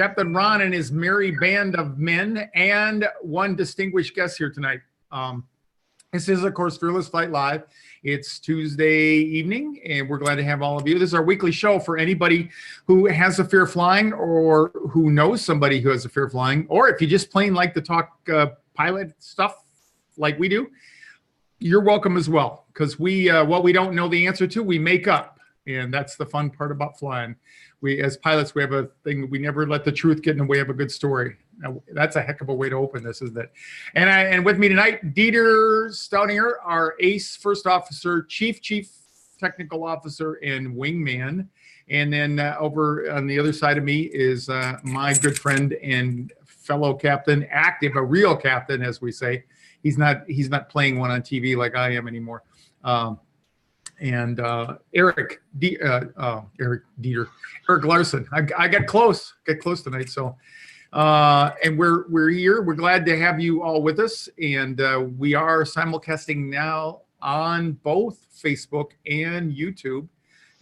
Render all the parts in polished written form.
Captain Ron and his merry band of men, and one distinguished guest here tonight. This is, of course, Fearless Flight Live. It's Tuesday evening, and we're glad to have all of you. This is our weekly show for anybody who has a fear of flying or who knows somebody who has a fear of flying, or if you just plain like to talk pilot stuff like we do, you're welcome as well, because what we don't know the answer to, we make up. And that's the fun part about flying. We, as pilots, we have a thing, we never let the truth get in the way of a good story. Now, that's a heck of a way to open this, isn't it? And with me tonight, Dieter Staudinger, our ace first officer, chief technical officer, and wingman. And then over on the other side of me is my good friend and fellow captain, active, a real captain, as we say. He's not playing one on TV like I am anymore. And Eric Larson. I got close tonight. So, and we're here. We're glad to have you all with us. And we are simulcasting now on both Facebook and YouTube.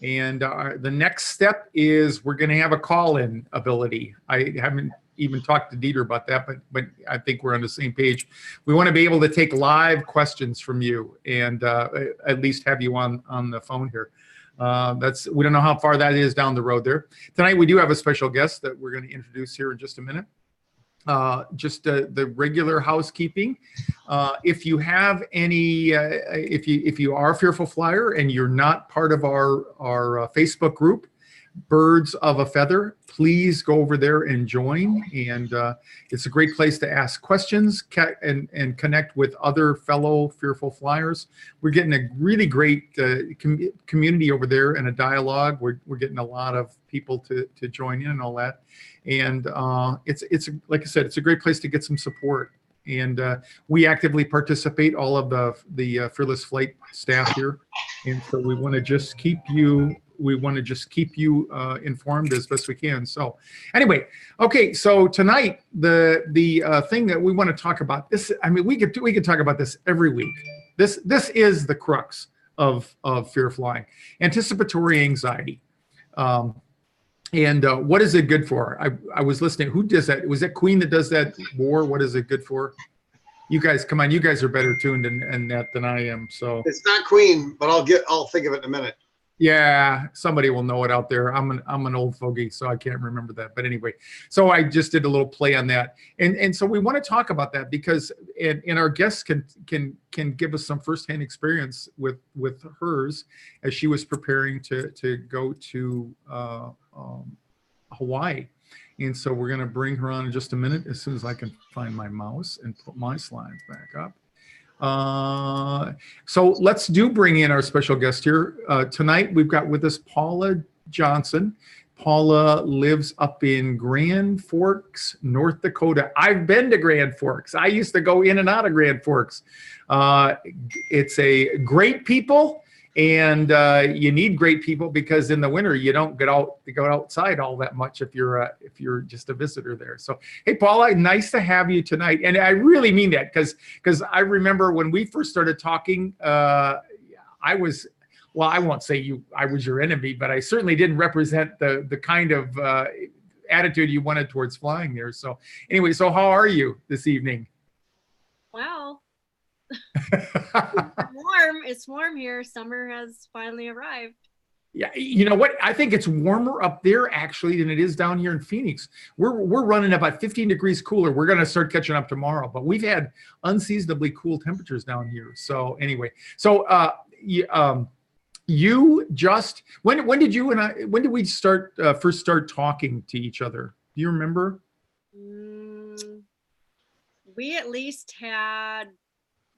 And the next step is we're going to have a call-in ability. I haven't even talked to Dieter about that, but I think we're on the same page. We want to be able to take live questions from you and at least have you on the phone here. We don't know how far that is down the road there. Tonight we do have a special guest that we're going to introduce here in just a minute. Just the regular housekeeping. If you have any, if you are a fearful flyer and you're not part of our Facebook group, Birds of a Feather, please go over there and join. And it's a great place to ask questions and connect with other fellow fearful flyers. We're getting a really great community over there and a dialogue. We're getting a lot of people to join in and all that. And it's like I said, it's a great place to get some support. And we actively participate, all of the Fearless Flight staff here. And so we want to just keep you informed as best we can. So anyway, okay, so tonight the thing that we want to talk about, this, I mean, we could talk about this every week. This is the crux of fear flying, anticipatory anxiety. And what is it good for? I was listening. Who does that? Was that Queen that does that war? What is it good for? You guys, come on. You guys are better tuned in that than I am. So it's not Queen, but I'll think of it in a minute. Yeah, somebody will know it out there. I'm an old fogey, so I can't remember that. But anyway, so I just did a little play on that, and so we want to talk about that because and our guests can give us some firsthand experience with hers as she was preparing to go to Hawaii, and so we're going to bring her on in just a minute as soon as I can find my mouse and put my slides back up. So let's bring in our special guest here. Tonight we've got with us Paula Johnson. Paula lives up in Grand Forks, North Dakota. I've been to Grand Forks. I used to go in and out of Grand Forks. It's a great people, and you need great people because in the winter you don't go outside all that much if you're just a visitor there. So hey, Paula, nice to have you tonight, and I really mean that because I remember when we first started talking, I won't say I was your enemy, but I certainly didn't represent the kind of attitude you wanted towards flying there. So anyway, so how are you this evening? Wow. Warm. It's warm here. Summer has finally arrived. Yeah, you know what? I think it's warmer up there actually than it is down here in Phoenix. We're running about 15 degrees cooler. We're going to start catching up tomorrow, but we've had unseasonably cool temperatures down here. So anyway, so you just when did we first start talking to each other? Do you remember?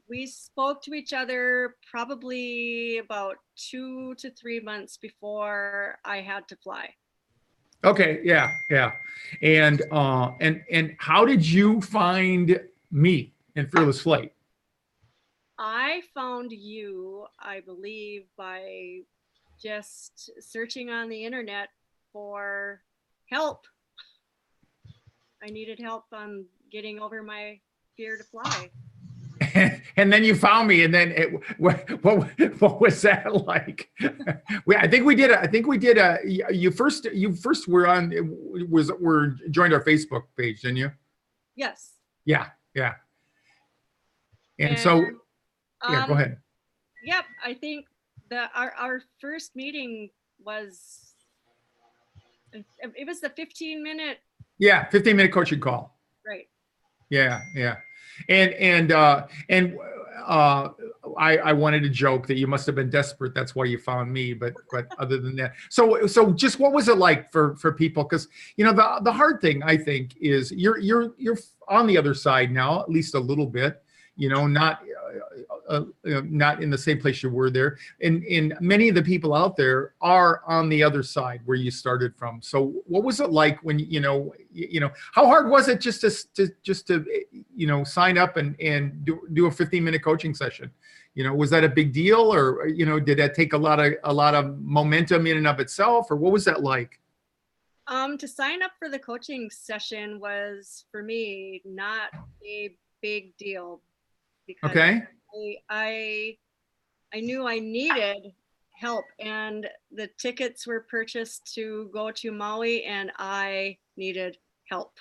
We spoke to each other probably about 2 to 3 months before I had to fly. Okay, yeah. And how did you find me in Fearless Flight? I found you, I believe, by just searching on the internet for help. I needed help on getting over my fear to fly. and then you found me, and then what was that like? I think we did you first were on, were joined our Facebook page, didn't you? Yes. Yeah. And so, yeah, go ahead. Yep. I think our first meeting was, it was the 15-minute. Yeah, 15-minute coaching call. Right. Yeah. And I wanted to joke that you must have been desperate. That's why you found me. But other than that, so just what was it like for people? Because the hard thing, I think, is you're on the other side now, at least a little bit. Not in the same place you were there, and many of the people out there are on the other side where you started from. So what was it like when how hard was it just to sign up and do a 15-minute coaching session? Was that a big deal, or did that take a lot of momentum in and of itself, or what was that like? To sign up for the coaching session was, for me, not a big deal, because okay. I knew I needed help, and the tickets were purchased to go to Maui, and I needed help.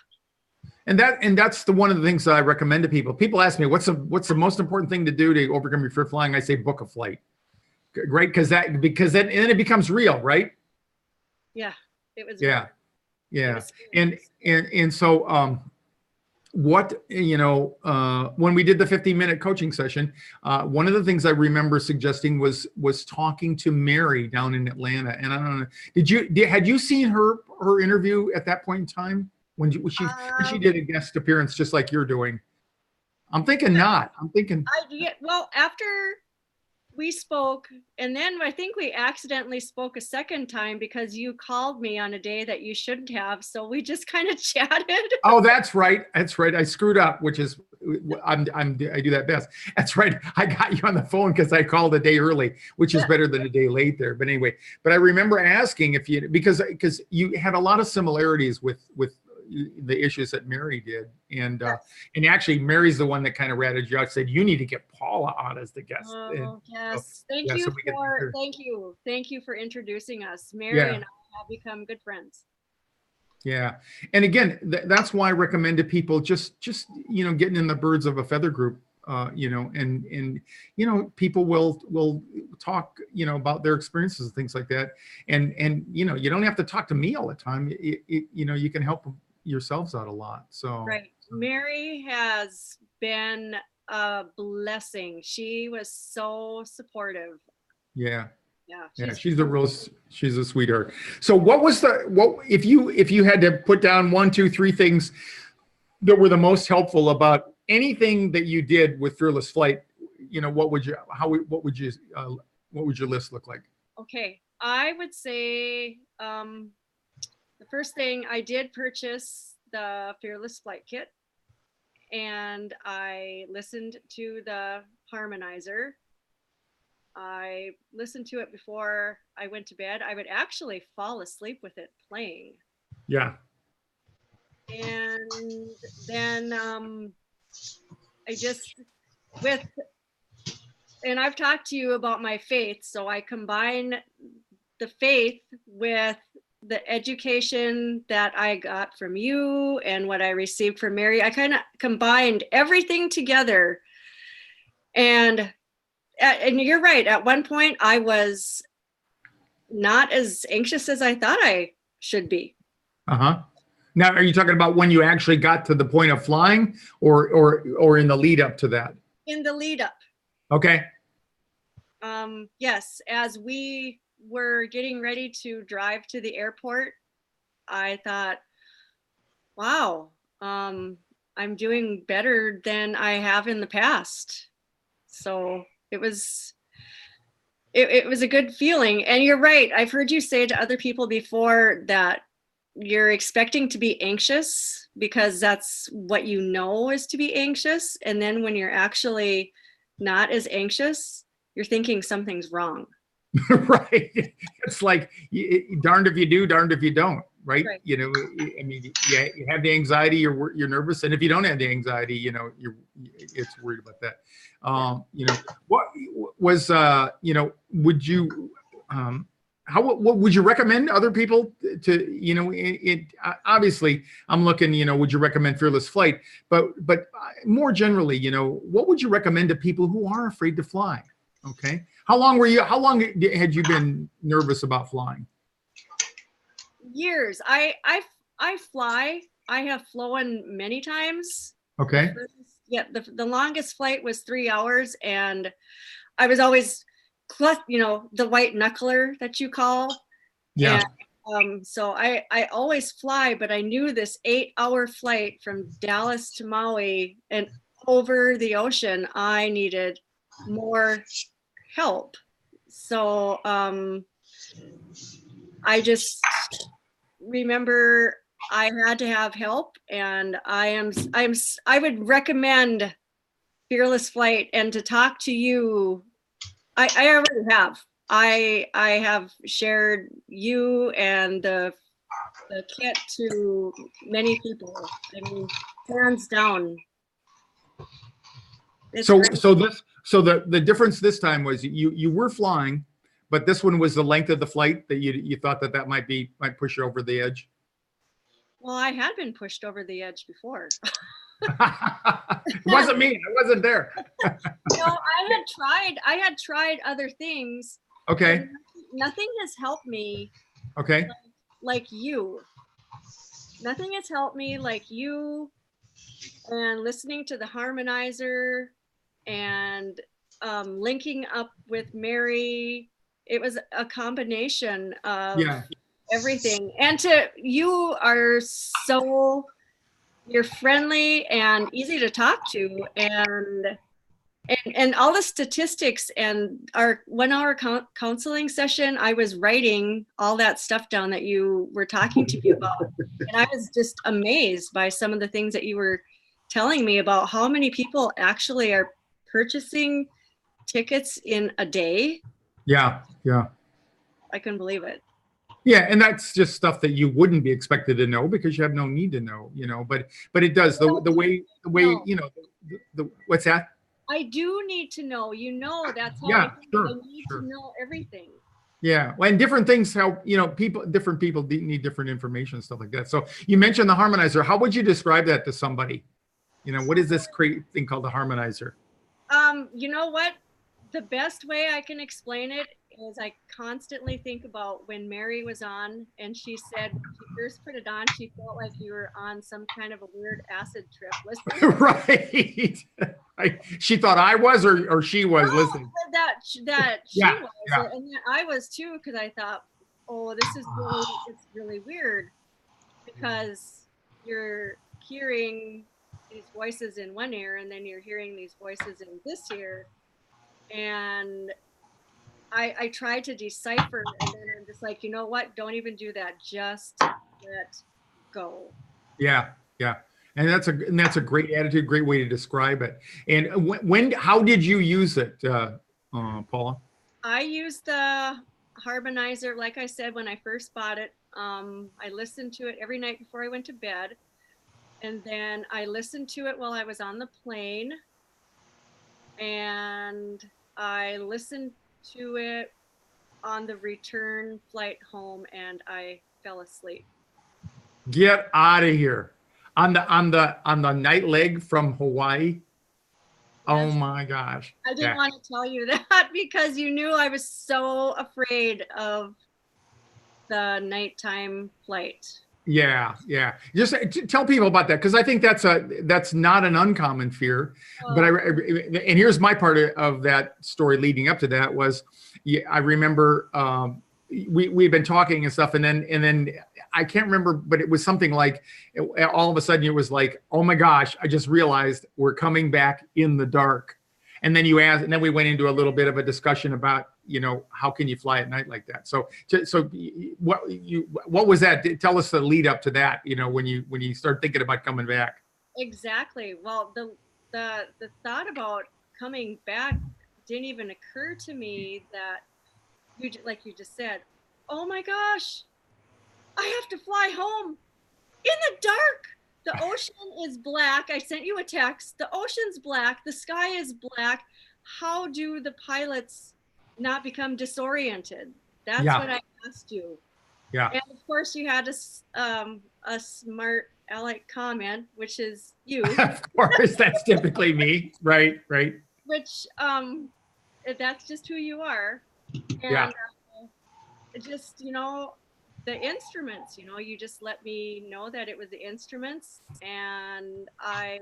And that's one of the things that I recommend to people. People ask me, what's the most important thing to do to overcome your fear of flying? I say, book a flight. Great, because then it becomes real, right? Yeah, it was. Yeah, real. yeah, It was and so when we did the 15-minute coaching session, one of the things I remember suggesting was talking to Mary down in Atlanta. And I don't know, had you seen her interview at that point in time when she did a guest appearance just like you're doing? I'm thinking not. I'm thinking. Well, after we spoke, and then I think we accidentally spoke a second time because you called me on a day that you shouldn't have. So we just kind of chatted. Oh, that's right. I screwed up, which is I do that best. That's right. I got you on the phone because I called a day early, which is better than a day late there. But anyway, but I remember asking if you, because you had a lot of similarities with the issues that Mary did. And Yes. And actually Mary's the one that kind of ratted you out, said, you need to get Paula on as the guest. Oh, yes. Thank you for introducing us. Mary Yeah. and I have become good friends. Yeah. And again, that's why I recommend to people just getting in the birds of a feather group, and people will talk, about their experiences and things like that. And you don't have to talk to me all the time. You can help yourselves out a lot. So Right. Mary has been a blessing. She was so supportive. Yeah. Yeah. She's a sweetheart. So what if you had to put down 1, 2, 3 things that were the most helpful about anything that you did with Fearless Flight, what would your list look like? Okay. I would say the first thing, I did purchase the Fearless Flight kit, and I listened to the harmonizer. I listened to it before I went to bed. I would actually fall asleep with it playing. Yeah. And then and I've talked to you about my faith. So I combine the faith with the education that I got from you and what I received from Mary. I kind of combined everything together. And you're right. At one point, I was not as anxious as I thought I should be. Uh-huh. Now, are you talking about when you actually got to the point of flying, or in the lead up to that? In the lead up. Okay. Yes, as we were getting ready to drive to the airport, I thought, wow, I'm doing better than I have in the past. So it was a good feeling. And you're right. I've heard you say to other people before that you're expecting to be anxious because that's what you know is to be anxious. And then when you're actually not as anxious, you're thinking something's wrong. Right. It's like, darned if you do, darned if you don't. right? Right. You know, I mean, yeah, you have the anxiety, you're nervous, and if you don't have the anxiety, you know, it's worried about that. You know, what was, you know, would you, what would you recommend other people to, you know, obviously I'm looking, you know, would you recommend Fearless Flight, but more generally, you know, what would you recommend to people who are afraid to fly? Okay. How long had you been nervous about flying? Years. I fly. I have flown many times. Okay. The longest flight was 3 hours, and I was always, you know, the white knuckler that you call. Yeah. And so I always fly, but I knew this 8-hour flight from Dallas to Maui and over the ocean, I needed more help. So I just remember I had to have help, and I would recommend Fearless Flight, and to talk to you. I already have. I have shared you and the kit to many people. I mean, hands down. It's great. So the difference this time was you were flying, but this one was the length of the flight that you thought that might push you over the edge. Well, I had been pushed over the edge before. It wasn't me. I wasn't there. No, I had tried other things. Okay. Nothing has helped me. Okay. Like you. Nothing has helped me like you, and listening to the harmonizer and linking up with Mary. It was a combination of everything. And you are so, you're friendly and easy to talk to, and all the statistics, and our 1 hour counseling session, I was writing all that stuff down that you were talking to me about. And I was just amazed by some of the things that you were telling me about how many people actually are purchasing tickets in a day. Yeah. I couldn't believe it. Yeah, and that's just stuff that you wouldn't be expected to know because you have no need to know, you know. But it does the way you know the what's that? I do need to know. You know, that's how I need to know everything. Yeah, well, and different things help. You know, different people need different information and stuff like that. So you mentioned the harmonizer. How would you describe that to somebody? You know, what is this great thing called the harmonizer? You know what? The best way I can explain it is I constantly think about when Mary was on, and she said when she first put it on, she felt like you were on some kind of a weird acid trip listening. Right. She thought I was, or she was listening. That she was, and I was too, because I thought, oh, it's really weird, because you're hearing these voices in one ear, and then you're hearing these voices in this ear. And I tried to decipher, and then I'm just like, you know what? Don't even do that. Just let go. Yeah. And that's a great attitude, great way to describe it. And how did you use it, Paula? I used the harmonizer, like I said, when I first bought it. I listened to it every night before I went to bed. And then I listened to it while I was on the plane. And I listened to it on the return flight home, and I fell asleep. Get out of here. On the night leg from Hawaii. Yes. Oh my gosh. I didn't want to tell you that because you knew I was so afraid of the nighttime flight. Yeah. Just tell people about that, because I think that's not an uncommon fear. Oh. But and here's my part of that story leading up to that was, I remember we've been talking and stuff, and then I can't remember, but it was something like all of a sudden it was like, oh my gosh, I just realized we're coming back in the dark. And then you asked, and then we went into a little bit of a discussion about, you know, how can you fly at night like that? So what was that? Tell us the lead up to that, you know, when you start thinking about coming back. Exactly. Well, the thought about coming back didn't even occur to me, that like you just said, oh my gosh, I have to fly home in the dark. The ocean is black. I sent you a text. The ocean's black. The sky is black. How do the pilots not become disoriented? That's Yeah. what I asked you. Yeah. And of course, you had a smart aleck comment, which is you. Of course, that's typically me. Right. Right. Which that's just who you are. And Yeah. just, you know, the instruments, you know, you just let me know that it was the instruments. And I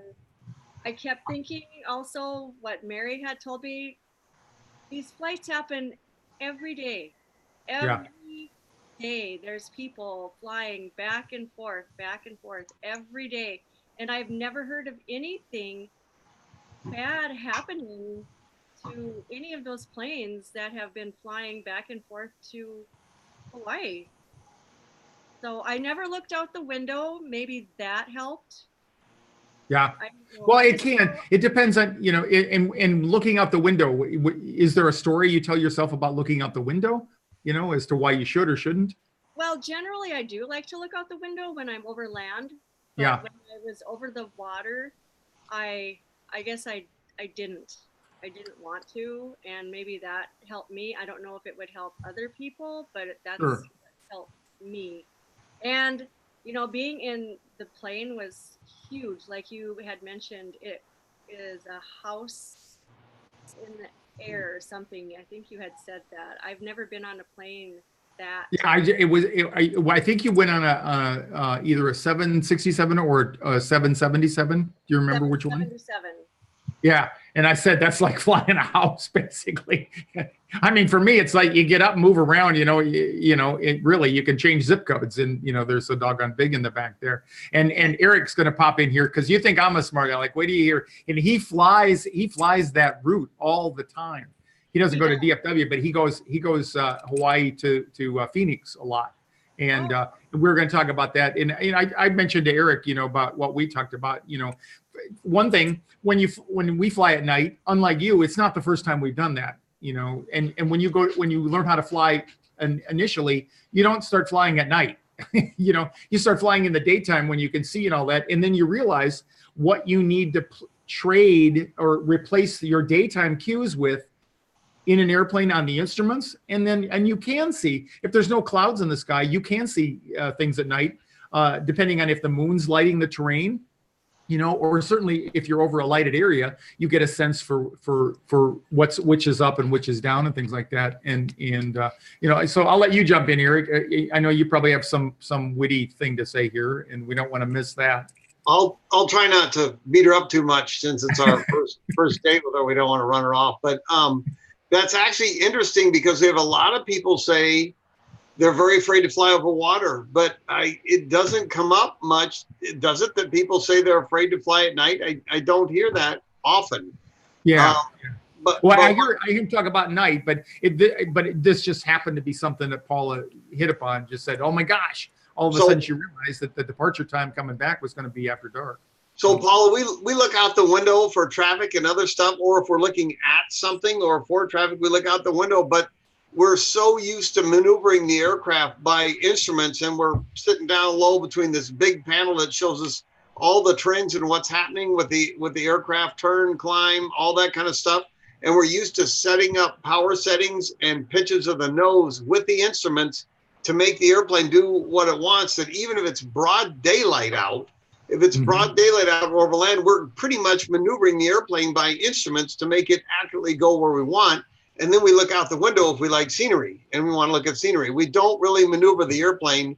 kept thinking also what Mary had told me, these flights happen every day. Every day there's people flying back and forth every day. And I've never heard of anything bad happening to any of those planes that have been flying back and forth to Hawaii. So I never looked out the window. Maybe that helped. Yeah. I don't know. Well, it can. It depends on, you know, in looking out the window. Is there a story you tell yourself about looking out the window, you know, as to why you should or shouldn't? Well, generally I do like to look out the window when I'm over land. But Yeah. when I was over the water, I guess I didn't. I didn't want to, and maybe that helped me. I don't know if it would help other people, but that's Sure. what helped me. And, you know, being in the plane was huge. Like you had mentioned, it is a house in the air or something. I think you had said that. I've never been on a plane that. Yeah, I think you went on a either a 767 or a 777. Do you remember which one? 777. Yeah, and I said that's like flying a house, basically. I mean, for me, it's like you get up, and move around. You know, it really you can change zip codes, and you know, there's so doggone big in the back there. And Eric's going to pop in here because you think I'm a smart guy. Like, wait till you hear. And he flies that route all the time. He doesn't go to DFW, but he goes Hawaii to Phoenix a lot. And we're going to talk about that. And I mentioned to Eric, you know, about what we talked about. You know, one thing when we fly at night, unlike you, it's not the first time we've done that. You know, and when you learn how to fly initially, you don't start flying at night. You know, you start flying in the daytime when you can see and all that, and then you realize what you need to trade or replace your daytime cues with in an airplane on the instruments. And you can see, if there's no clouds in the sky, you can see things at night, depending on if the moon's lighting the terrain, you know, or certainly if you're over a lighted area, you get a sense for which is up and which is down and things like that. And you know, so I'll let you jump in, Eric. I know you probably have some witty thing to say here, and we don't want to miss that. I'll try not to beat her up too much since it's our first date with her. We don't want to run her off, but that's actually interesting because we have a lot of people say they're very afraid to fly over water, but it doesn't come up much, does it? That people say they're afraid to fly at night. I don't hear that often. Yeah. But I hear him talk about night, but this just happened to be something that Paula hit upon. Just said, "Oh my gosh!" All of a sudden, she realized that the departure time coming back was going to be after dark. So, Paula, we look out the window for traffic and other stuff, or if we're looking at something or for traffic, we look out the window. But we're so used to maneuvering the aircraft by instruments, and we're sitting down low between this big panel that shows us all the trends and what's happening with the aircraft turn, climb, all that kind of stuff. And we're used to setting up power settings and pitches of the nose with the instruments to make the airplane do what it wants, that even if it's broad daylight out, if it's broad daylight out over land, we're pretty much maneuvering the airplane by instruments to make it accurately go where we want. And then we look out the window if we like scenery and we want to look at scenery. We don't really maneuver the airplane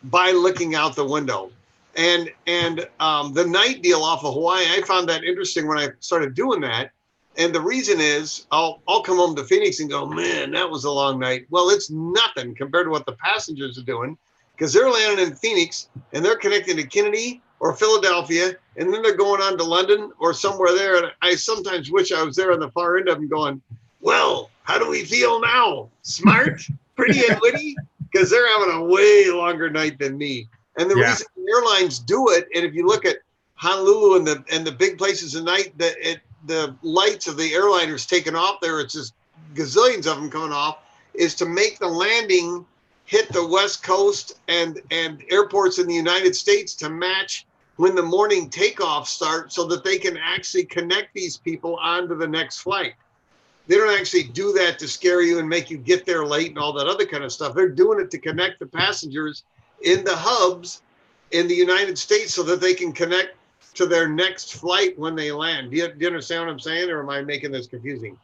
by looking out the window. And the night deal off of Hawaii, I found that interesting when I started doing that. And the reason is I'll come home to Phoenix and go, man, that was a long night. Well, it's nothing compared to what the passengers are doing, because they're landing in Phoenix and they're connecting to Kennedy or Philadelphia, and then they're going on to London or somewhere there. And I sometimes wish I was there on the far end of them going, well, how do we feel now? Smart, pretty and witty? Because they're having a way longer night than me. And the reason the airlines do it, and if you look at Honolulu and the big places at night, the lights of the airliners taking off there, it's just gazillions of them coming off, is to make the landing hit the West Coast and airports in the United States to match when the morning takeoff starts so that they can actually connect these people onto the next flight. They don't actually do that to scare you and make you get there late and all that other kind of stuff. They're doing it to connect the passengers in the hubs in the United States so that they can connect to their next flight when they land. Do you understand what I'm saying, or am I making this confusing?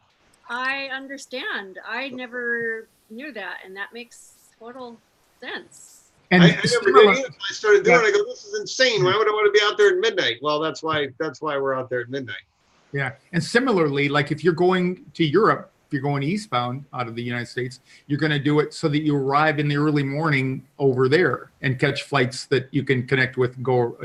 I understand. I never knew that, and that makes total sense. And I never did either. I started doing it. I go, this is insane. Why would I want to be out there at midnight? Well, that's why we're out there at midnight. Yeah. And similarly, like if you're going to Europe, if you're going eastbound out of the United States, you're going to do it so that you arrive in the early morning over there and catch flights that you can connect with, go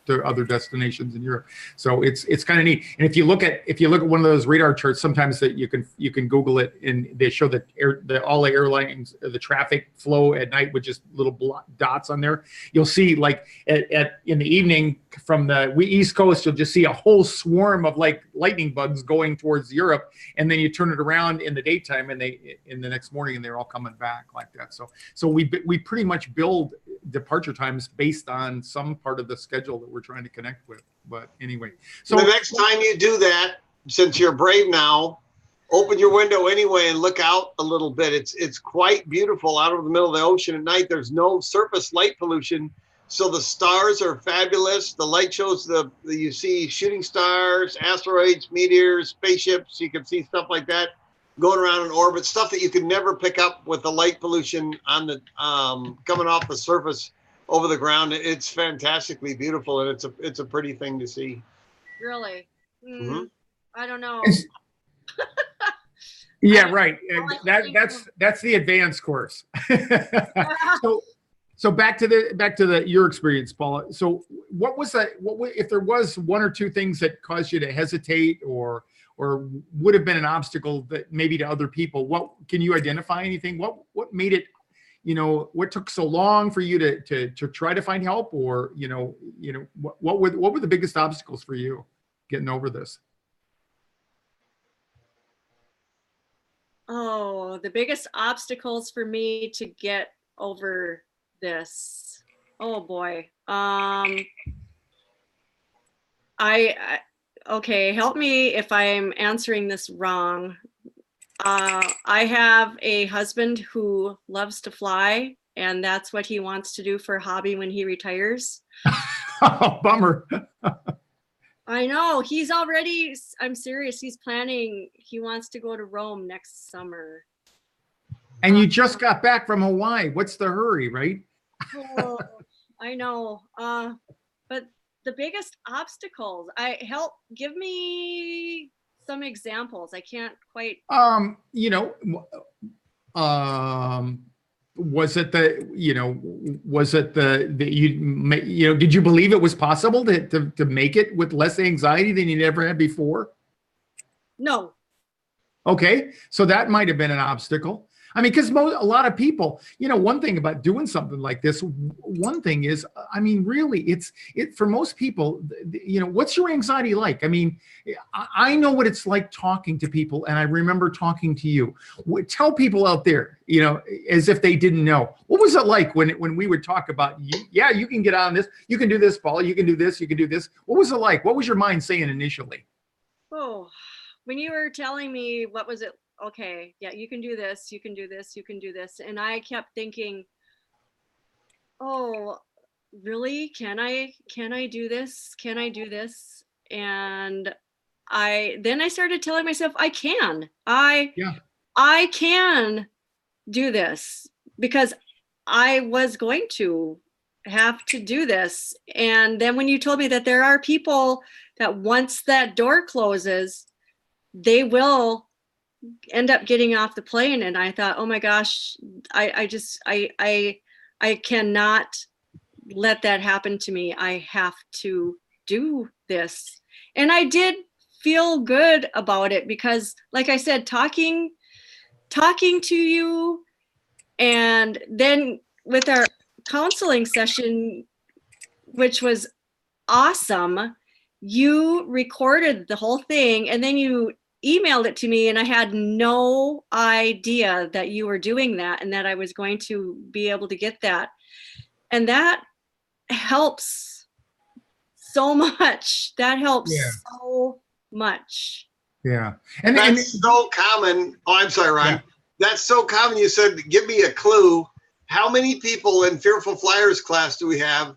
to other destinations in Europe. So it's kind of neat. And if you look at one of those radar charts, sometimes that you can Google it, and they show that all the airlines, the traffic flow at night with just little dots on there. You'll see like in the evening from the East Coast, you'll just see a whole swarm of like lightning bugs going towards Europe, and then you turn it around in the daytime, and in the next morning, and they're all coming back like that. So we pretty much build departure times based on some part of the schedule that we're trying to connect with. But anyway, so the next time you do that, since you're brave now, open your window anyway and look out a little bit. It's quite beautiful out over the middle of the ocean at night. There's no surface light pollution. So the stars are fabulous. The light shows you see shooting stars, asteroids, meteors, spaceships. You can see stuff like that going around in orbit, stuff that you could never pick up with the light pollution on the coming off the surface over the ground. It's fantastically beautiful, and it's a pretty thing to see. Really? Mm-hmm. I don't know. Yeah, right. That's the advanced course. So back to your experience, Paula. So what was that? If there was one or two things that caused you to hesitate or would have been an obstacle that maybe to other people? What can you identify anything? What made it? What took so long for you to try to find help, or what were the biggest obstacles for you getting over this? Oh, the biggest obstacles for me to get over this. Oh boy. Okay, help me if I'm answering this wrong. I have a husband who loves to fly, and that's what he wants to do for a hobby when he retires. Oh, bummer. I know. I'm serious. He's planning. He wants to go to Rome next summer. And you just got back from Hawaii. What's the hurry, right? Oh, I know. But the biggest obstacles, give me some examples. I can't quite. Was it did you believe it was possible to make it with less anxiety than you ever had before? No. Okay. So that might've been an obstacle. I mean, because a lot of people, one thing about doing something like this, one thing is, I mean, really, it for most people, what's your anxiety like? I mean, I know what it's like talking to people, and I remember talking to you. Tell people out there, as if they didn't know. What was it like when we would talk about, you can get on this, you can do this, Paul, you can do this, you can do this. What was it like? What was your mind saying initially? Oh, when you were telling me, what was it? Okay, yeah, you can do this, you can do this, you can do this. And I kept thinking, oh, really? Can I do this? Can I do this? And then I started telling myself, I can do this, because I was going to have to do this. And then when you told me that there are people that once that door closes, they will end up getting off the plane, and I thought, oh my gosh, I cannot let that happen to me. I have to do this. And I did feel good about it, because like I said, talking to you, and then with our counseling session, which was awesome, you recorded the whole thing, and then you emailed it to me, and I had no idea that you were doing that and that I was going to be able to get that. And that helps so much. That helps Yeah. so much. Yeah. That's so common. Oh, I'm sorry, Ron. Yeah. That's so common. You said, give me a clue. How many people in Fearful Flyers class do we have?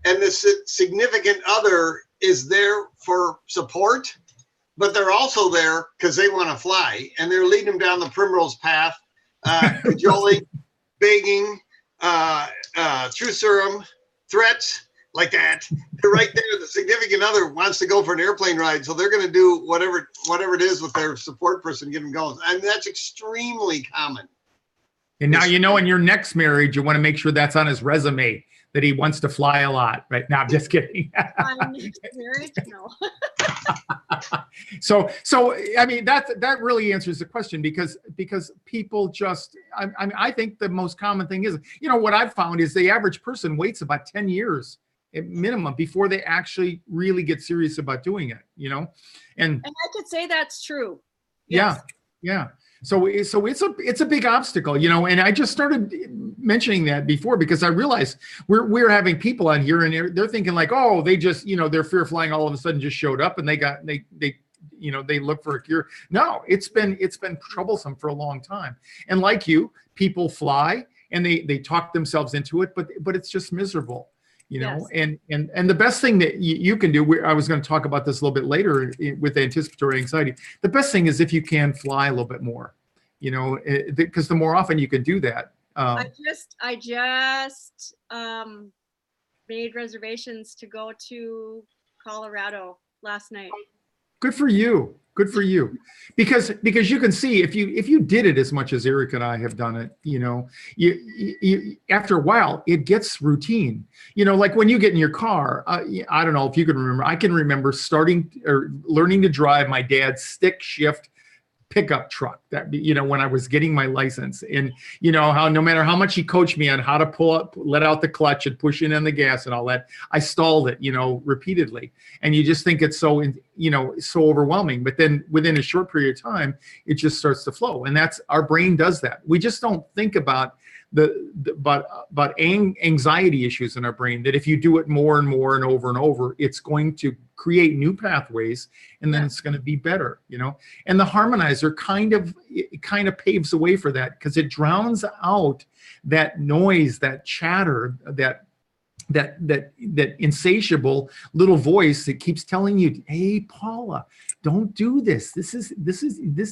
And the significant other is there for support, but they're also there because they want to fly, and they're leading them down the primrose path, cajoling, begging, true serum, threats, like that. They're right there. The significant other wants to go for an airplane ride, so they're going to do whatever it is with their support person, get them going. I mean, that's extremely common. And now, you know, in your next marriage, you want to make sure that's on his resume, that he wants to fly a lot, right? Now, I'm just kidding. My next marriage? No. So I mean, that really answers the question, because people just, I think the most common thing is, you know, what I've found is the average person waits about 10 years at minimum before they actually really get serious about doing it, you know? And I could say that's true. Yes. Yeah. So it's a big obstacle, you know, and I just started mentioning that before because I realized we're having people on here and they're thinking like, oh, they just, you know, their fear of flying all of a sudden just showed up and they you know, they look for a cure. No, it's been troublesome for a long time. And like you, people fly and they talk themselves into it, but it's just miserable. You know, Yes. and the best thing that you can do, I was going to talk about this a little bit later with anticipatory anxiety. The best thing is if you can fly a little bit more, you know, because the more often you can do that. I just made reservations to go to Colorado last night. Good for you. Good for you. Because you can see if you did it as much as Eric and I have done it, you know, you after a while it gets routine. You know, like when you get in your car, I don't know if you can remember. I can remember starting or learning to drive my dad's stick shift pickup truck, that, you know, when I was getting my license, and you know how no matter how much he coached me on how to pull up, let out the clutch and push in on the gas and all that, I stalled it, you know, repeatedly. And you just think it's so, you know, so overwhelming, but then within a short period of time, it just starts to flow. And that's, our brain does that. We just don't think about about anxiety issues in our brain, that if you do it more and more and over, it's going to create new pathways, and then it's going to be better, you know. And the harmonizer kind of paves the way for that, because it drowns out that noise, that chatter, that insatiable little voice that keeps telling you, hey, Paula, don't do this. This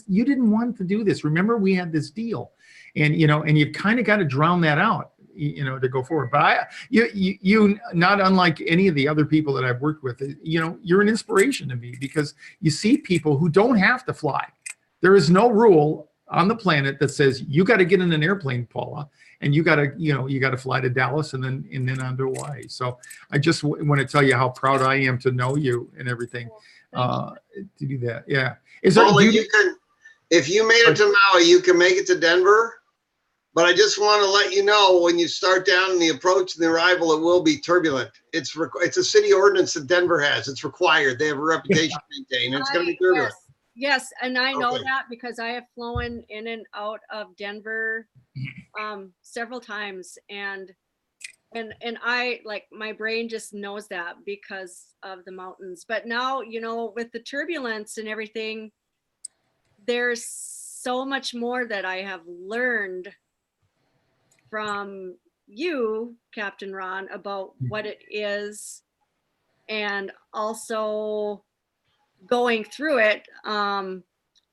you didn't want to do this. Remember, we had this deal. And, you know, and you've kind of got to drown that out, you know, to go forward. But you not unlike any of the other people that I've worked with, you know, you're an inspiration to me, because you see people who don't have to fly. There is no rule on the planet that says you got to get in an airplane, Paula, and you got to fly to Dallas and then on to Hawaii. So I just want to tell you how proud I am to know you and everything, to do that. Yeah. Is there, Paula, if you made it to Maui, you can make it to Denver. But I just want to let you know, when you start down in the approach and the arrival, it will be turbulent. It's a city ordinance that Denver has. It's required. They have a reputation to maintain. It's going to be turbulent. Yes, and I know that because I have flown in and out of Denver several times, and I, like, my brain just knows that because of the mountains. But now, you know, with the turbulence and everything, there's so much more that I have learned from you, Captain Ron, about what it is, and also going through it,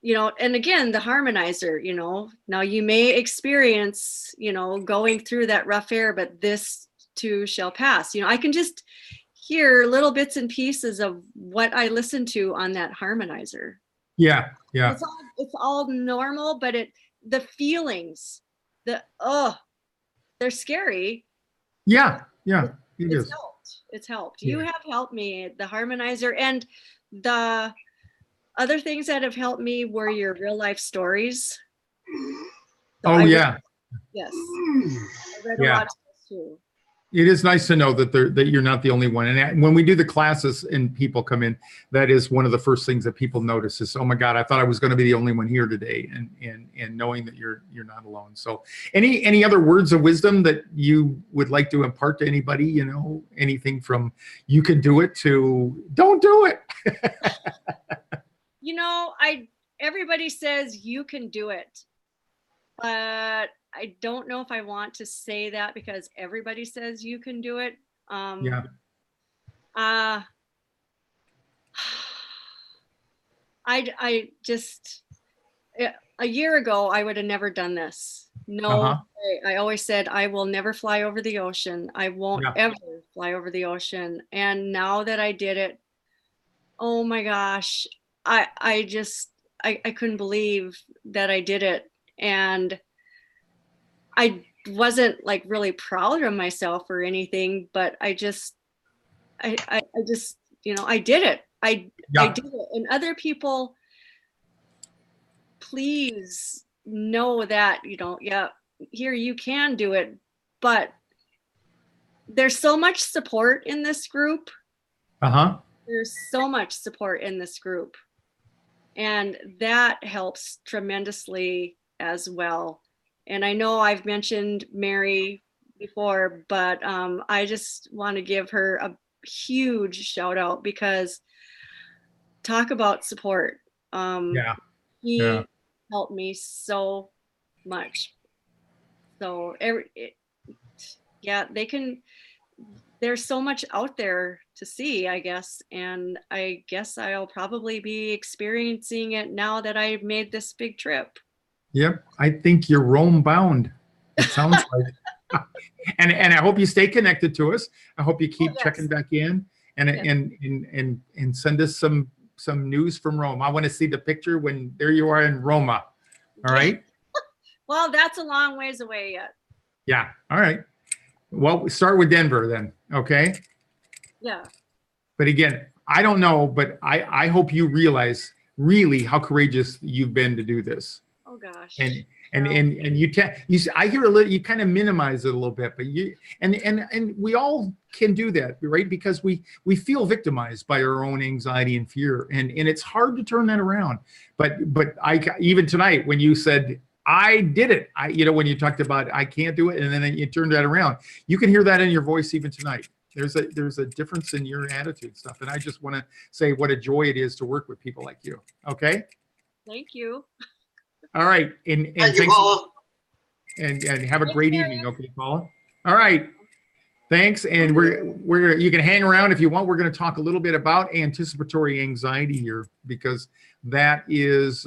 you know, and again, the harmonizer, you know, now you may experience, you know, going through that rough air, but this too shall pass. You know, I can just hear little bits and pieces of what I listen to on that harmonizer. Yeah. It's all normal, but the feelings, they're scary. Yeah. It's helped. You have helped me, the harmonizer, and the other things that have helped me were your real life stories. So yes. I read a lot of those too. It is nice to know that that you're not the only one. And when we do the classes and people come in, that is one of the first things that people notice is, oh my God, I thought I was going to be the only one here today, and knowing that you're not alone. So any other words of wisdom that you would like to impart to anybody, you know, anything from you can do it to don't do it. You know, everybody says you can do it, but I don't know if I want to say that because everybody says you can do it. Yeah. I just, a year ago, I would have never done this. No, I always said, I will never fly over the ocean. I won't ever fly over the ocean. And now that I did it, oh my gosh, I couldn't believe that I did it. And I wasn't like really proud of myself or anything, but I just, you know, I did it. I did it. And other people, please know that, you know, here you can do it, but there's so much support in this group. There's so much support in this group. And that helps tremendously as well. And I know I've mentioned Mary before, but I just want to give her a huge shout out because talk about support. He helped me so much. So there's so much out there to see, I guess. And I guess I'll probably be experiencing it now that I've made this big trip. Yep, I think you're Rome bound. It sounds like, and I hope you stay connected to us. I hope you keep checking back in and send us some news from Rome. I want to see the picture when there you are in Roma. All right. Well, that's a long ways away yet. Yeah. All right. Well, start with Denver then. Okay. Yeah. But again, I don't know, but I hope you realize really how courageous you've been to do this. Oh gosh. And I hear a little, you kind of minimize it a little bit, but and we all can do that, right? Because we feel victimized by our own anxiety and fear, and it's hard to turn that around. But even tonight when you said I did it, when you talked about I can't do it, and then you turned that around, you can hear that in your voice even tonight. There's a difference in your attitude stuff, and I just want to say what a joy it is to work with people like you. Okay. Thank you. All right, and thank you, Paula. And have a great evening, okay, Paula. All right, thanks. And you can hang around if you want. We're going to talk a little bit about anticipatory anxiety here because that is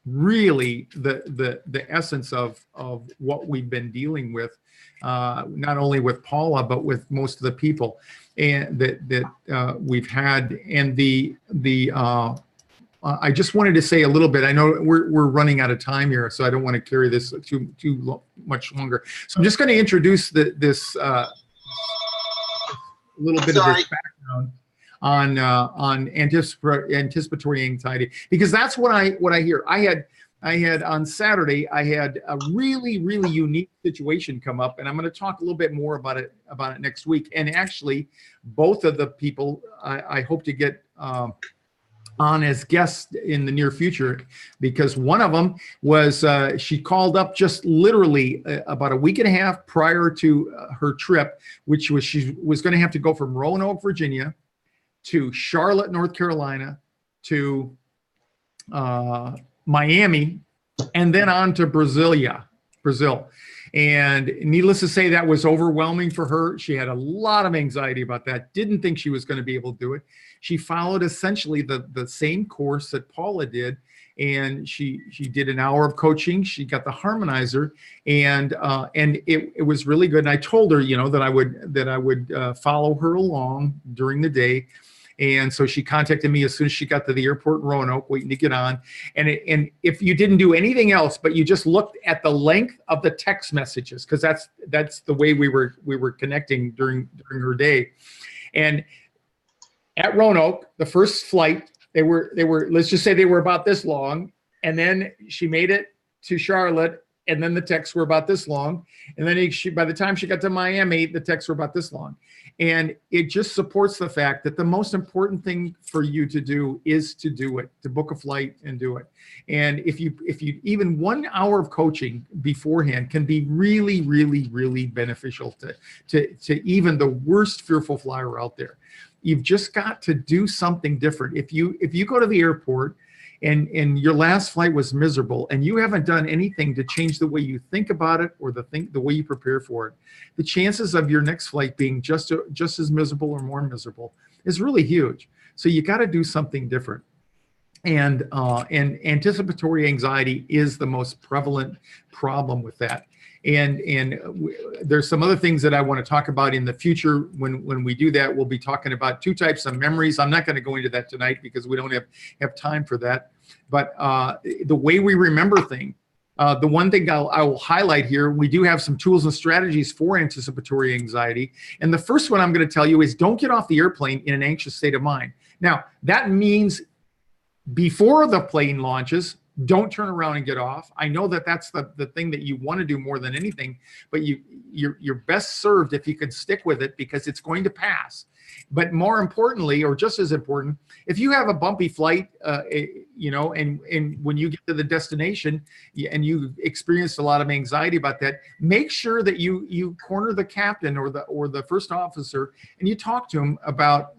really the essence of what we've been dealing with, not only with Paula but with most of the people and that we've had. And I just wanted to say a little bit. I know we're running out of time here, so I don't want to carry this too much longer. So I'm just going to introduce this little bit of this background on anticipatory anxiety, because that's what I hear. I had on Saturday, I had a really, really unique situation come up, and I'm going to talk a little bit more about it next week. And actually, both of the people I hope to get on as guests in the near future, because one of them was she called up just literally about a week and a half prior to her trip, which was she was going to have to go from Roanoke, Virginia to Charlotte, North Carolina, to Miami, and then on to Brazil. And needless to say, that was overwhelming for her. She had a lot of anxiety about that, didn't think she was going to be able to do it. She followed essentially the same course that Paula did, and she did an hour of coaching. She got the harmonizer, and it was really good. And I told her, that I would follow her along during the day. And so she contacted me as soon as she got to the airport in Roanoke, waiting to get on. And if you didn't do anything else, but you just looked at the length of the text messages, because that's the way we were connecting during her day. And at Roanoke, the first flight, they were let's just say they were about this long, and then she made it to Charlotte, and then the texts were about this long. And then by the time she got to Miami, the texts were about this long. And it just supports the fact that the most important thing for you to do is to do it, to book a flight and do it. And if you even 1 hour of coaching beforehand can be really, really, really beneficial to even the worst fearful flyer out there. You've just got to do something different. If you go to the airport and your last flight was miserable and you haven't done anything to change the way you think about it or the way you prepare for it, the chances of your next flight being just as miserable or more miserable is really huge. So you got to do something different. And anticipatory anxiety is the most prevalent problem with that. And there's some other things that I want to talk about in the future. When we do that, we'll be talking about 2 types of memories. I'm not going to go into that tonight because we don't have time for that. But the way we remember things, the one thing I will highlight here, we do have some tools and strategies for anticipatory anxiety. And the first one I'm going to tell you is don't get off the airplane in an anxious state of mind. Now, that means before the plane launches, don't turn around and get off. I know that that's the thing that you want to do more than anything, but you're best served if you can stick with it because it's going to pass. But more importantly, or just as important, if you have a bumpy flight, and when you get to the destination and you experienced a lot of anxiety about that, make sure that you corner the captain or the first officer and you talk to him about,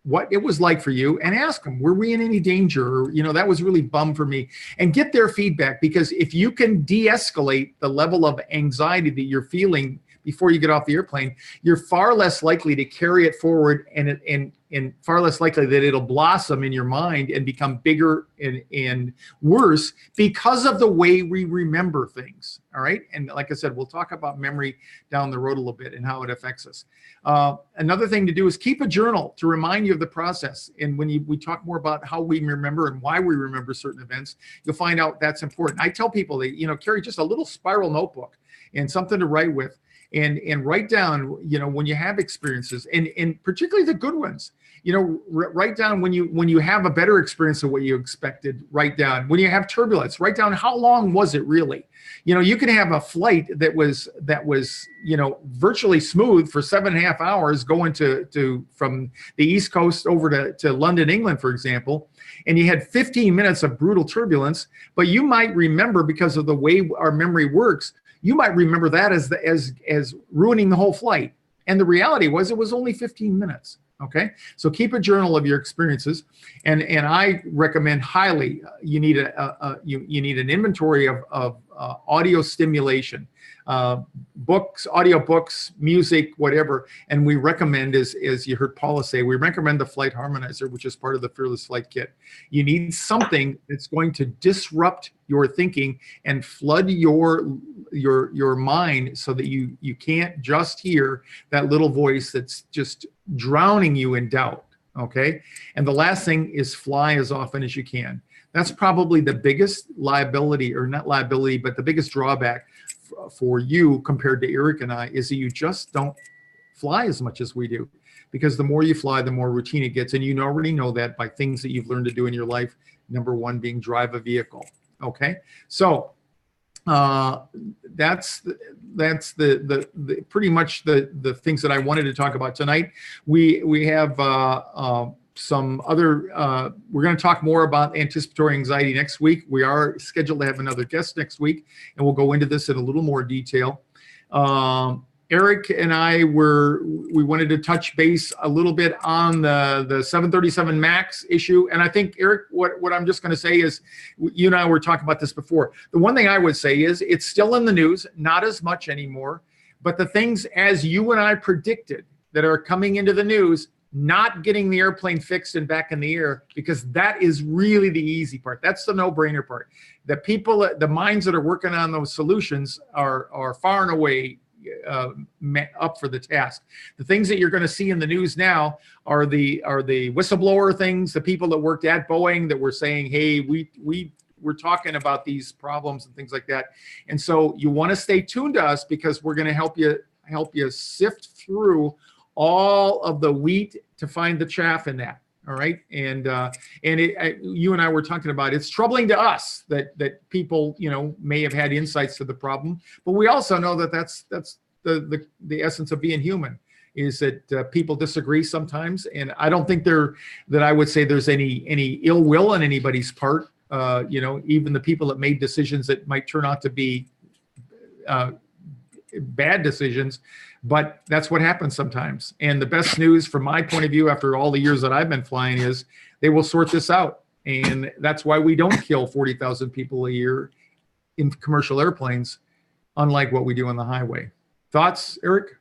what it was like for you and ask them, were we in any danger? Or, that was really bummed for me, and get their feedback, because if you can de-escalate the level of anxiety that you're feeling before you get off the airplane, you're far less likely to carry it forward and far less likely that it'll blossom in your mind and become bigger and worse because of the way we remember things. All right. And like I said, we'll talk about memory down the road a little bit and how it affects us. Another thing to do is keep a journal to remind you of the process. And when we talk more about how we remember and why we remember certain events, you'll find out that's important. I tell people that, carry just a little spiral notebook and something to write with. And write down, when you have experiences, and particularly the good ones, write down when you have a better experience of what you expected. Write down when you have turbulence. Write down how long was it really. You can have a flight that was virtually smooth for 7.5 hours going from the East Coast over to London, England, for example, and you had 15 minutes of brutal turbulence. But you might remember, because of the way our memory works, you might remember that as ruining the whole flight. And the reality was it was only 15 minutes. Okay. So keep a journal of your experiences. And I recommend highly, you need an inventory of audio stimulation, books, audio books, music, whatever. And we recommend, as you heard Paula say, we recommend the Flight Harmonizer, which is part of the Fearless Flight Kit. You need something that's going to disrupt your thinking and flood your mind so that you can't just hear that little voice that's just drowning you in doubt. Okay. And the last thing is fly as often as you can. That's probably the biggest liability, or not liability, but the biggest drawback for you compared to Eric and I, is that you just don't fly as much as we do. Because the more you fly, the more routine it gets. And you already know that by things that you've learned to do in your life. Number one being drive a vehicle. Okay. So that's the pretty much the things that I wanted to talk about tonight. We have some other, we're going to talk more about anticipatory anxiety next week. We are scheduled to have another guest next week, and we'll go into this in a little more detail. Eric and I we wanted to touch base a little bit on the 737 MAX issue. And I think, Eric, what I'm just going to say is, you and I were talking about this before. The one thing I would say is it's still in the news, not as much anymore, but the things, as you and I predicted, that are coming into the news, not getting the airplane fixed and back in the air, because that is really the easy part. That's the no-brainer part. The people, the minds that are working on those solutions are far and away up for the task. The things that you're going to see in the news now are the whistleblower things, the people that worked at Boeing that were saying, hey, we're talking about these problems and things like that. And so you want to stay tuned to us, because we're going to help you sift through all of the wheat to find the chaff in that. All right. And you and I were talking about, it's troubling to us that people, may have had insights to the problem, but we also know that that's the essence of being human, is that people disagree sometimes. And I don't think that I would say there's any ill will on anybody's part. Even the people that made decisions that might turn out to be bad decisions, but that's what happens sometimes. And the best news from my point of view, after all the years that I've been flying, is they will sort this out. And that's why we don't kill 40,000 people a year in commercial airplanes, unlike what we do on the highway. Thoughts, Eric?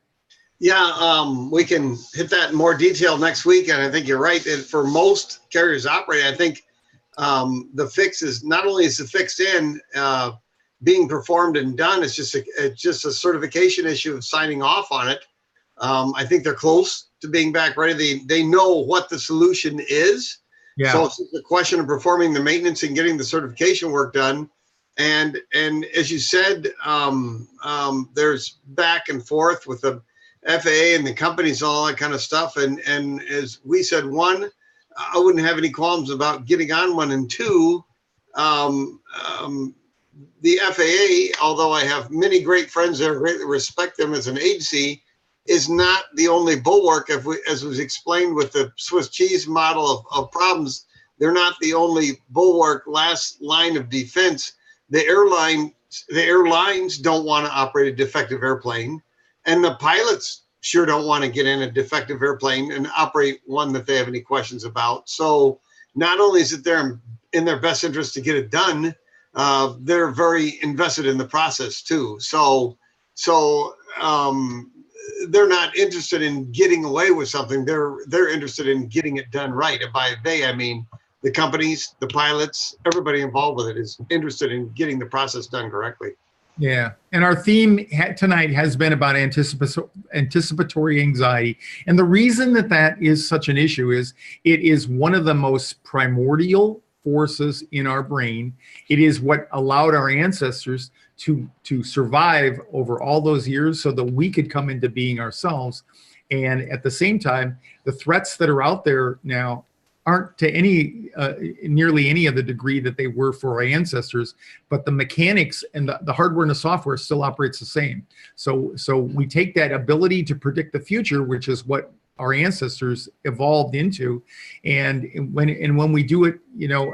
Yeah, we can hit that in more detail next week. And I think you're right. And for most carriers operating, I think the fix is not only is the fix in, being performed and done. It's just a certification issue of signing off on it. I think they're close to being back ready. They know what the solution is. Yeah. So it's just a question of performing the maintenance and getting the certification work done. And as you said, there's back and forth with the FAA and the companies and all that kind of stuff. And as we said, one, I wouldn't have any qualms about getting on one, and two, the FAA, although I have many great friends there, greatly respect them as an agency, is not the only bulwark. As was explained with the Swiss cheese model of problems, they're not the only bulwark, last line of defense. The airlines don't want to operate a defective airplane, and the pilots sure don't want to get in a defective airplane and operate one that they have any questions about. So not only is it in their best interest to get it done, they're very invested in the process too. So they're not interested in getting away with something. They're interested in getting it done right. And by they, I mean the companies, the pilots, everybody involved with it is interested in getting the process done correctly. Yeah. And our theme tonight has been about anticipatory anxiety. And the reason that is such an issue is it is one of the most primordial forces in our brain. It is what allowed our ancestors to survive over all those years so that we could come into being ourselves. And at the same time, the threats that are out there now aren't to nearly any of the degree that they were for our ancestors, but the mechanics and the hardware and the software still operates the same. So we take that ability to predict the future, which is what our ancestors evolved into. And when we do it,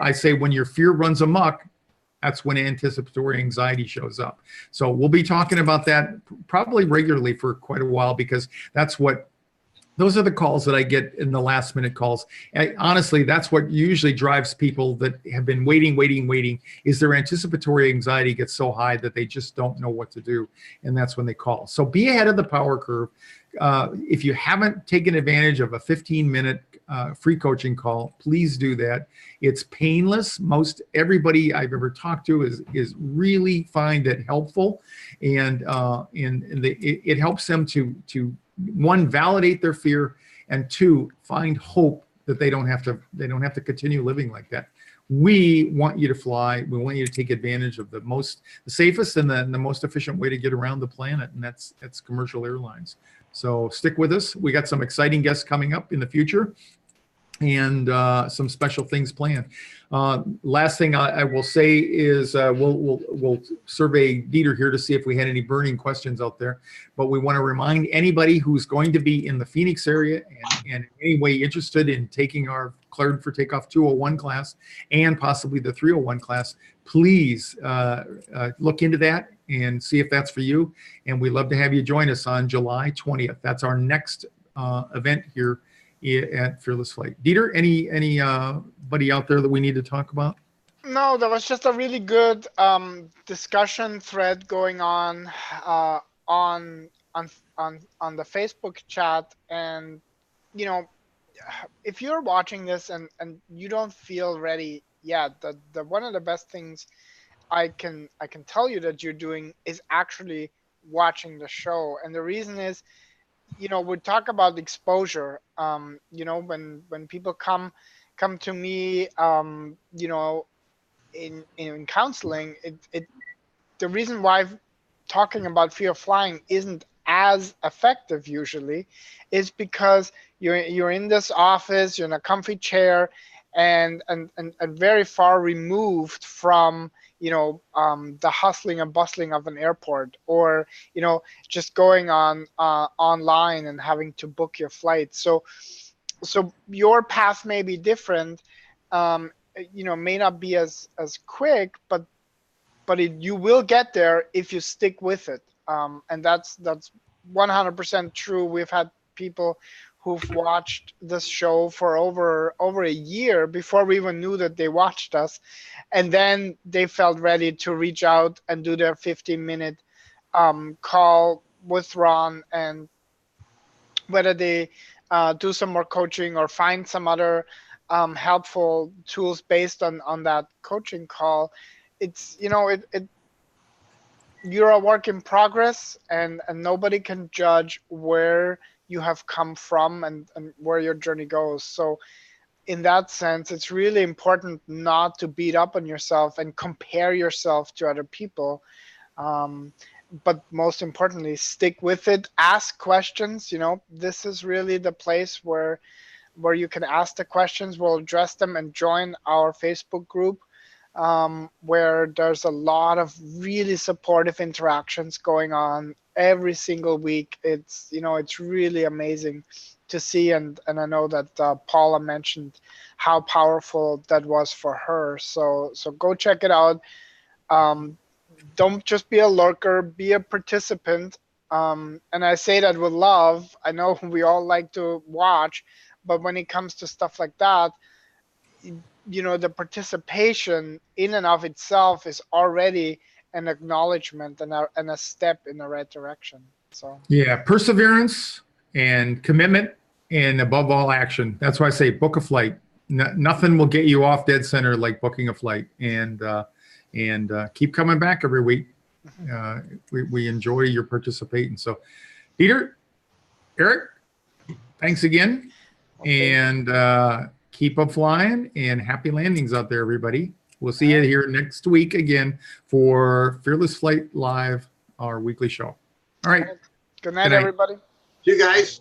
I say when your fear runs amok, that's when anticipatory anxiety shows up. So we'll be talking about that probably regularly for quite a while, because those are the calls that I get in the last minute calls. And honestly, that's what usually drives people that have been waiting, is their anticipatory anxiety gets so high that they just don't know what to do. And that's when they call. So be ahead of the power curve. If you haven't taken advantage of a 15-minute free coaching call, please do that. It's painless. Most everybody I've ever talked to is really find it helpful, and it helps them to one, validate their fear, and two, find hope that they don't have to continue living like that. We want you to fly. We want you to take advantage of the safest and the most efficient way to get around the planet, and that's commercial airlines. So stick with us. We got some exciting guests coming up in the future, and some special things planned. Last thing I will say is we'll survey Dieter here to see if we had any burning questions out there. But we want to remind anybody who's going to be in the Phoenix area and in any way interested in taking our Cleared for Takeoff 201 class and possibly the 301 class, please look into that and see if that's for you. And we'd love to have you join us on July 20th. That's our next event here at Fearless Flight. Dieter, anybody out there that we need to talk about? No, there was just a really good discussion thread going on the Facebook chat. And if you're watching this and you don't feel ready yet, the one of the best things I can tell you that you're doing is actually watching the show. And the reason is, we talk about exposure. When people come to me, in counseling, the reason why talking about fear of flying isn't as effective usually is because you're in this office, you're in a comfy chair, and very far removed from, you know, the hustling and bustling of an airport, or, you know, just going on online and having to book your flight. So your path may be different, you know, may not be as quick, but you will get there if you stick with it. And that's 100% true. We've had people who've watched this show for over a year before we even knew that they watched us, and then they felt ready to reach out and do their 15-minute call with Ron, and whether they do some more coaching or find some other helpful tools based on that coaching call. It's, you know, you're a work in progress, and nobody can judge where you have come from and where your journey goes. So in that sense, it's really important not to beat up on yourself and compare yourself to other people. But most importantly, stick with it, ask questions. You know, this is really the place where you can ask the questions. We'll address them, and join our Facebook group, where there's a lot of really supportive interactions going on every single week. It's, you know, it's really amazing to see, and I know that Paula mentioned how powerful that was for her. So go check it out. Don't just be a lurker, be a participant. And I say that with love. I know we all like to watch, but when it comes to stuff like that, you know, the participation in and of itself is already an acknowledgement and a step in the right direction. So yeah, perseverance and commitment, and above all, action. That's why I say book a flight. Nothing will get you off dead center like booking a flight, and keep coming back every week. We enjoy your participating. So, Peter, Eric, thanks again, and keep up flying, and happy landings out there, everybody. We'll see you here next week again for Fearless Flight Live, our weekly show. All right. Good night, everybody. You guys.